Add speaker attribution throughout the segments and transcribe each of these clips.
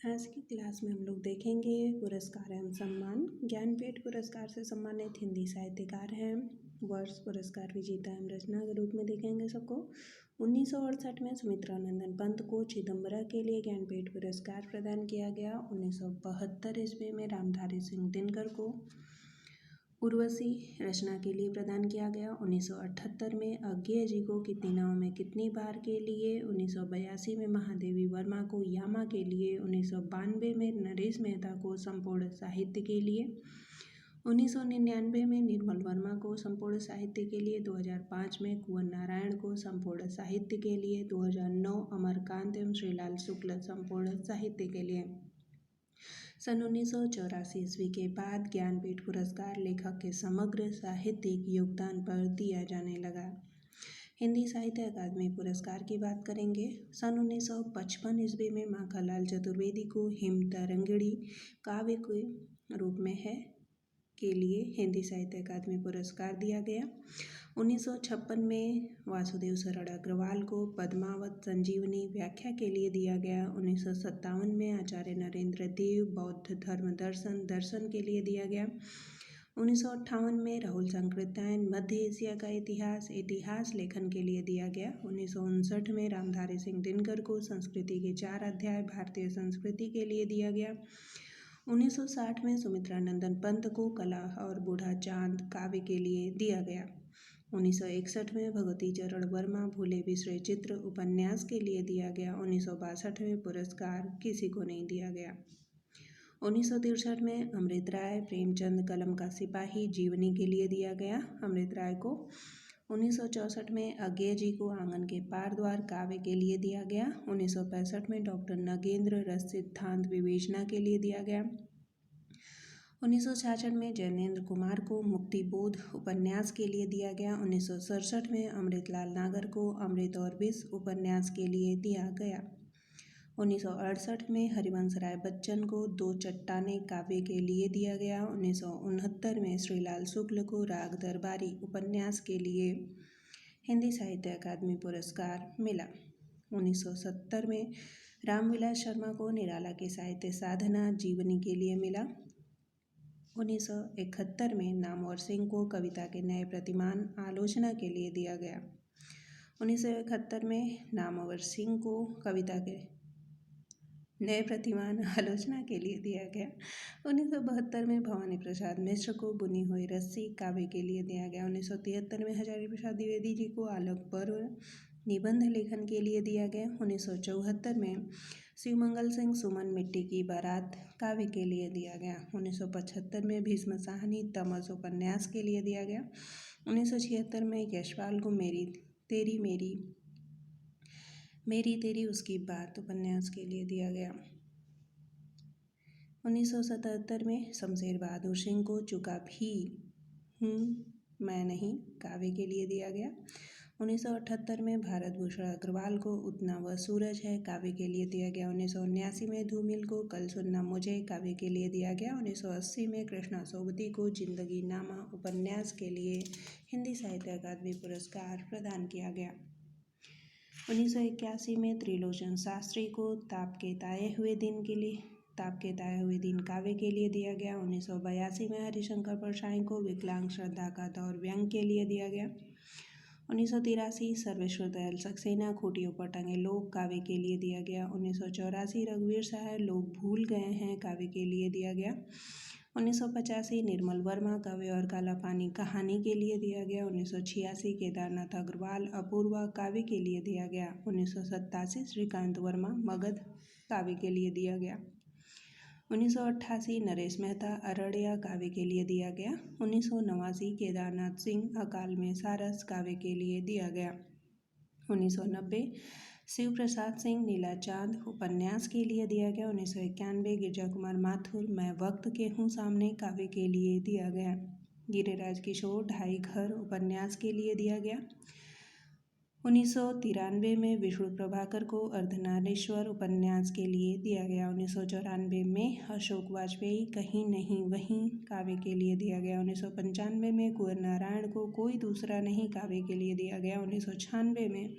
Speaker 1: आज की क्लास में हम लोग देखेंगे पुरस्कार एवं सम्मान। ज्ञानपीठ पुरस्कार से सम्मानित हिंदी साहित्यकार हैं। वर्ष पुरस्कार विजेता एवं रचना के रूप में देखेंगे सबको। 1968 में सुमित्रानंदन पंत को चिदम्बरा के लिए ज्ञानपीठ पुरस्कार प्रदान किया गया। 1972 ईस्वी में रामधारी सिंह दिनकर को उर्वशी रचना के लिए प्रदान किया गया। 1978 में अज्ञेय जी को कितनी नाव में कितनी बार के लिए। 1982 में महादेवी वर्मा को यामा के लिए। 1992 में नरेश मेहता को संपूर्ण साहित्य के लिए। 1999 में निर्मल वर्मा को संपूर्ण साहित्य के लिए। 2005 में कुंवर नारायण को संपूर्ण साहित्य के लिए। 2009 अमरकांत एवं श्रीलाल शुक्ल संपूर्ण साहित्य के लिए। सन 1984 ईस्वी के बाद ज्ञानपीठ पुरस्कार लेखक के समग्र साहित्यिक योगदान पर दिया जाने लगा। हिंदी साहित्य अकादमी पुरस्कार की बात करेंगे। सन 1955 ईस्वी में माखनलाल चतुर्वेदी को हिम तरंगिणी काव्य के रूप में है के लिए हिंदी साहित्य अकादमी पुरस्कार दिया गया। 1956 में वासुदेव शरण अग्रवाल को पद्मावत संजीवनी व्याख्या के लिए दिया गया। 1957 में आचार्य नरेंद्र देव बौद्ध धर्म दर्शन के लिए दिया गया। 1958 में राहुल सांकृत्यायन मध्य एशिया का इतिहास लेखन के लिए दिया गया। 1959 में रामधारी सिंह दिनकर को संस्कृति के 4 अध्याय भारतीय संस्कृति के लिए दिया गया। 1960 में सुमित्रानंदन पंत को कला और बूढ़ा चांद काव्य के लिए दिया गया। 1961 में भगवती चरण वर्मा भूले बिसरे चित्र उपन्यास के लिए दिया गया। 1962 में पुरस्कार किसी को नहीं दिया गया। 1963 में अमृत राय प्रेमचंद कलम का सिपाही जीवनी के लिए दिया गया अमृत राय को। 1964 में अज्ञेय जी को आंगन के पार द्वार काव्य के लिए दिया गया। 1965 में डॉक्टर नगेंद्र रस सिद्धांत विवेचना के लिए दिया गया। 1966 में जैनेन्द्र कुमार को मुक्तिबोध उपन्यास के लिए दिया गया। 1967 में अमृतलाल नागर को अमृत और विष उपन्यास के लिए दिया गया। 1968 में हरिवंश राय बच्चन को 2 चट्टानें काव्य के लिए दिया गया। 1969 में श्रीलाल शुक्ल को राग दरबारी उपन्यास के लिए हिंदी साहित्य अकादमी पुरस्कार मिला। 1970 में रामविलास शर्मा को निराला की साहित्य साधना जीवनी के लिए मिला। 1971 में नामवर सिंह को कविता के नए प्रतिमान आलोचना के लिए दिया गया। 1971 में नामवर सिंह को कविता के नए प्रतिमान आलोचना के लिए दिया गया। 1972 में भवानी प्रसाद मिश्र को बुनी हुई रस्सी काव्य के लिए दिया गया। 1973 में हजारी प्रसाद द्विवेदी जी को आलोक पर्व निबंध लेखन के लिए दिया गया। 1974 में शिवमंगल सिंह सुमन मिट्टी की बारात काव्य के लिए दिया गया। 1975 में भीष्म साहनी तमस उपन्यास के लिए दिया गया। 1976 में यशपाल को मेरी तेरी उसकी बात उपन्यास के लिए दिया गया। 1977 में शमशेर बहादुर सिंह को चुका भी हूँ मैं नहीं काव्य के लिए दिया गया। 1978 में भारत भूषण अग्रवाल को उतना वह सूरज है काव्य के लिए दिया गया। 1979 में धूमिल को कल सुनना मुझे काव्य के लिए दिया गया। 1980 में कृष्णा सोबती को जिंदगी नामा उपन्यास के लिए हिंदी साहित्य अकादमी पुरस्कार प्रदान किया गया। 1981 में त्रिलोचन शास्त्री को ताप के ताए हुए दिन काव्य के लिए दिया गया। 1982 में हरिशंकर परसाई को विकलांग श्रद्धा का दौर व्यंग के लिए दिया गया। 1983 सर्वेश्वर दयाल सक्सेना खूंटियों पर टंगे लोग काव्य के लिए दिया गया। 1984 रघुवीर सहाय लोग भूल गए हैं काव्य के लिए दिया गया। 1985 निर्मल वर्मा काव्य और काला पानी कहानी के लिए दिया गया। 1986 केदारनाथ अग्रवाल अपूर्वा काव्य के लिए दिया गया। 1987 श्रीकांत वर्मा मगध काव्य के लिए दिया गया। 1988 नरेश मेहता अरड़िया काव्य के लिए दिया गया। 1989 केदारनाथ सिंह अकाल में सारस काव्य के लिए दिया गया। 1990 शिव प्रसाद सिंह नीला चांद उपन्यास के लिए दिया गया। 1991 गिरजा कुमार माथुर मैं वक्त के हूँ सामने काव्य के लिए दिया गया। गिरिराज किशोर ढाई घर उपन्यास के लिए दिया गया। 1993 में विष्णु प्रभाकर को अर्धनारीश्वर उपन्यास के लिए दिया गया। 1994 में अशोक वाजपेयी कहीं नहीं वहीं काव्य के लिए दिया गया। 1995 में कुंवर नारायण को कोई दूसरा नहीं काव्य के लिए दिया गया। 1996 में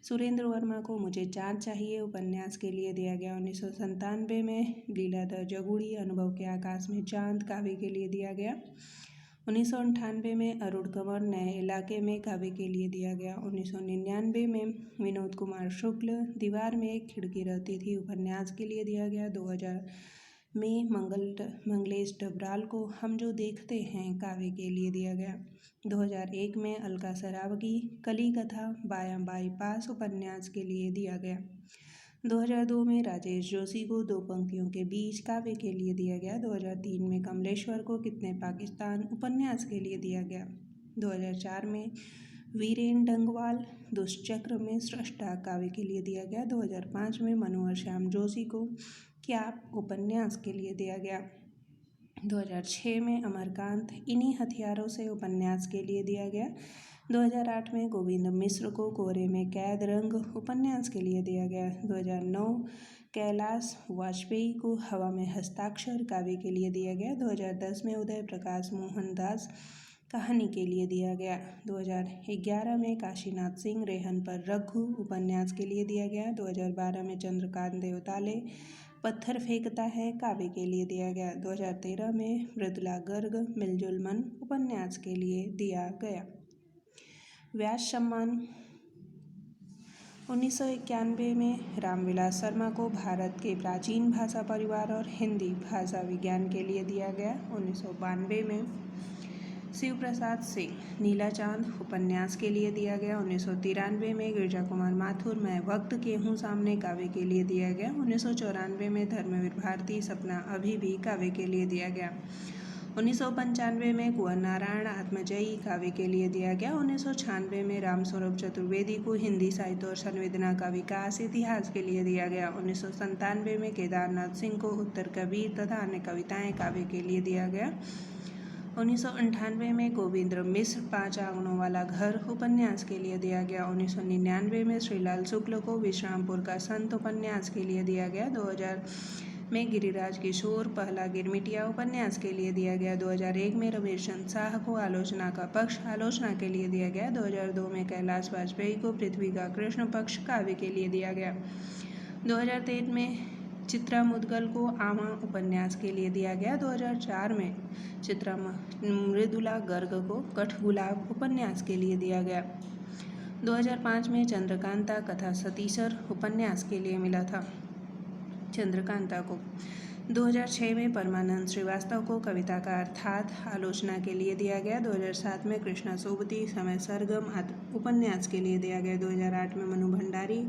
Speaker 1: सुरेंद्र वर्मा को मुझे चाँद चाहिए उपन्यास के लिए दिया गया 1997 में। लीलाधर जगुड़ी अनुभव के आकाश में चाँद काव्य के लिए दिया गया 1998 में। अरुण कंवर नए इलाके में काव्य के लिए दिया गया 1999 में। विनोद कुमार शुक्ल दीवार में एक खिड़की रहती थी उपन्यास के लिए दिया गया 2000 में। मंगलेश डबराल को हम जो देखते हैं काव्य के लिए दिया गया 2001 में। अलका सरावगी कली कथा बाईपास उपन्यास के लिए दिया गया 2002 में। राजेश जोशी को दो पंक्तियों के बीच काव्य के लिए दिया गया 2003 में। कमलेश्वर को कितने पाकिस्तान उपन्यास के लिए दिया गया 2004 में। वीरेन डंगवाल दुष्चक्र में सृष्टा काव्य के लिए दिया गया 2005 में। मनोहर श्याम जोशी को क्या उपन्यास के लिए दिया गया 2006 में। अमरकांत इन्हीं हथियारों से उपन्यास के लिए दिया गया 2008 में। गोविंद मिश्र को कोहरे में कैद रंग उपन्यास के लिए दिया गया 2009। कैलाश वाजपेयी को हवा में हस्ताक्षर काव्य के लिए दिया गया 2010 में। उदय प्रकाश मोहन दास कहानी के लिए दिया गया 2011 में। काशीनाथ सिंह रेहन पर रघु उपन्यास के लिए दिया गया 2012 में। चंद्रकांत देवताले पत्थर फेंकता है काव्य के लिए दिया गया 2013 में। मृदुला गर्ग मिलजुल मन उपन्यास के लिए दिया गया। व्यास सम्मान 1991 में। रामविलास शर्मा को भारत के प्राचीन भाषा परिवार और हिंदी भाषा विज्ञान के लिए दिया गया 1992 में। शिव प्रसाद सिंह नीला चांद उपन्यास के लिए दिया गया 1993 में। गिरजा कुमार माथुर मैं वक्त के हूँ सामने काव्य के लिए दिया गया 1994 में। धर्मवीर भारती सपना अभी भी काव्य के लिए दिया गया 1995 में। कुंवर नारायण आत्मजयी काव्य के लिए दिया गया 1996 में। रामस्वरूप चतुर्वेदी को हिंदी साहित्य और संवेदना का विकास इतिहास के लिए दिया गया 1997 में। केदारनाथ सिंह को उत्तर कबीर तथा अन्य कविताएं काव्य के लिए दिया गया 1998 में। गोविंद मिश्र 5 आंगनों वाला घर उपन्यास के लिए दिया गया 1999 में। श्रीलाल शुक्ल को विश्रामपुर का संत उपन्यास के लिए दिया गया 2000 में। गिरिराज किशोर पहला गिरमिटिया उपन्यास के लिए दिया गया 2001 में। रमेश चंद्र शाह को आलोचना का पक्ष आलोचना के लिए दिया गया 2002 में। कैलाश वाजपेयी को पृथ्वी का कृष्ण पक्ष काव्य के लिए दिया गया 2003 में। चित्रा मुदगल को आमा उपन्यास के लिए दिया गया 2004 में। चित्रा मृदुला गर्ग को कठगुलाब उपन्यास के लिए दिया गया 2005 में। चंद्रकांता कथा सतीसर उपन्यास के लिए मिला था चंद्रकांता को 2006 में। परमानंद श्रीवास्तव को कविता का अर्थात आलोचना के लिए दिया गया 2007 में। कृष्णा सोबती समय सरगम उपन्यास के लिए दिया गया 2008 में। मनु भंडारी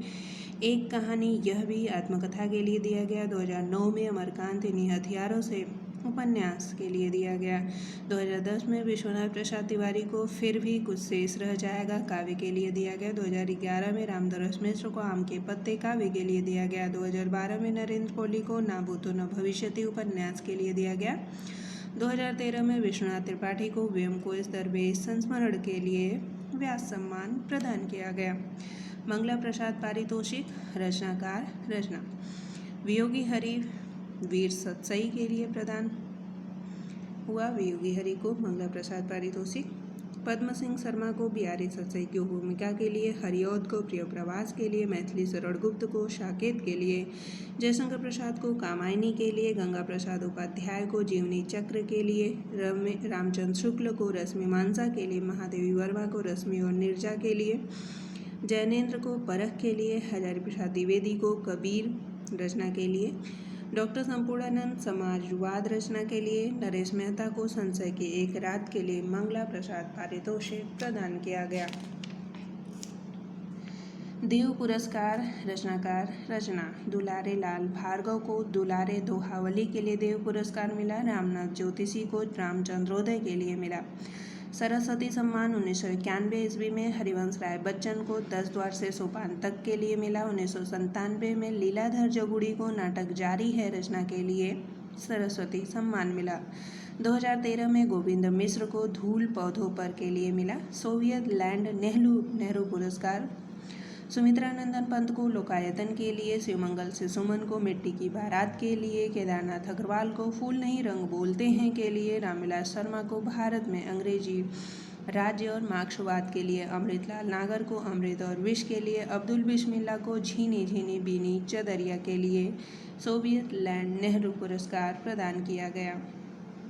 Speaker 1: एक कहानी यह भी आत्मकथा के लिए दिया गया 2009 में। अमरकांत इन्हीं हथियारों से उपन्यास के लिए दिया गया 2010 में। विश्वनाथ प्रसाद तिवारी को फिर भी कुछ शेष रह जाएगा काव्य के लिए दिया गया 2011 में। रामदरस मिश्र को आम के पत्ते काव्य के लिए दिया गया 2012 में। नरेंद्र कोहली को ना भूतो न भविष्यति उपन्यास के लिए दिया गया 2013 में। विश्वनाथ त्रिपाठी को व्यम को इस दरवेश संस्मरण के लिए व्यास सम्मान प्रदान किया गया। मंगला प्रसाद पारितोषिक रचनाकार रचना वियोगी हरि वीर सतसई के लिए प्रदान हुआ। वियोगी हरि को मंगला प्रसाद पारितोषिक। पद्म सिंह शर्मा को बिहारी सतसई की भूमिका के लिए। हरिऔध को प्रिय प्रवास के लिए। मैथिली शरण गुप्त को साकेत के लिए। जयशंकर प्रसाद को कामायनी के लिए। गंगा प्रसाद उपाध्याय को जीवनी चक्र के लिए। रामचंद्र शुक्ल को रश्मिमांसा के लिए। महादेवी वर्मा को रश्मि और निर्जा के लिए। जैनेन्द्र को परख के लिए। हजारी प्रसाद द्विवेदी को कबीर रचना के लिए। डॉक्टर संपूर्णानंद समाजवाद रचना के लिए। नरेश मेहता को संशय की एक रात के लिए मंगला प्रसाद पारितोषिक प्रदान किया गया। देव पुरस्कार रचनाकार रचना दुलारे लाल भार्गव को दुलारे दोहावली के लिए देव पुरस्कार मिला। रामनाथ ज्योतिषी को रामचंद्रोदय के लिए मिला। सरस्वती सम्मान 1991 ईस्वी में हरिवंश राय बच्चन को 10 द्वार से सोपान तक के लिए मिला। 1997 में लीलाधर जगुड़ी को नाटक जारी है रचना के लिए सरस्वती सम्मान मिला। 2013 में गोविंद मिश्र को धूल पौधों पर के लिए मिला। सोवियत लैंड नेहरू पुरस्कार सुमित्रा नंदन पंत को लोकायतन के लिए। शिवमंगल से सुमन को मिट्टी की बारात के लिए। केदारनाथ अग्रवाल को फूल नहीं रंग बोलते हैं के लिए। रामविलास शर्मा को भारत में अंग्रेजी राज्य और मार्क्सवाद के लिए अमृतलाल नागर को अमृत और विष के लिए अब्दुल बिस्मिल्लाह को झीनी झीनी बीनी चदरिया के लिए सोवियत लैंड नेहरू पुरस्कार प्रदान किया गया।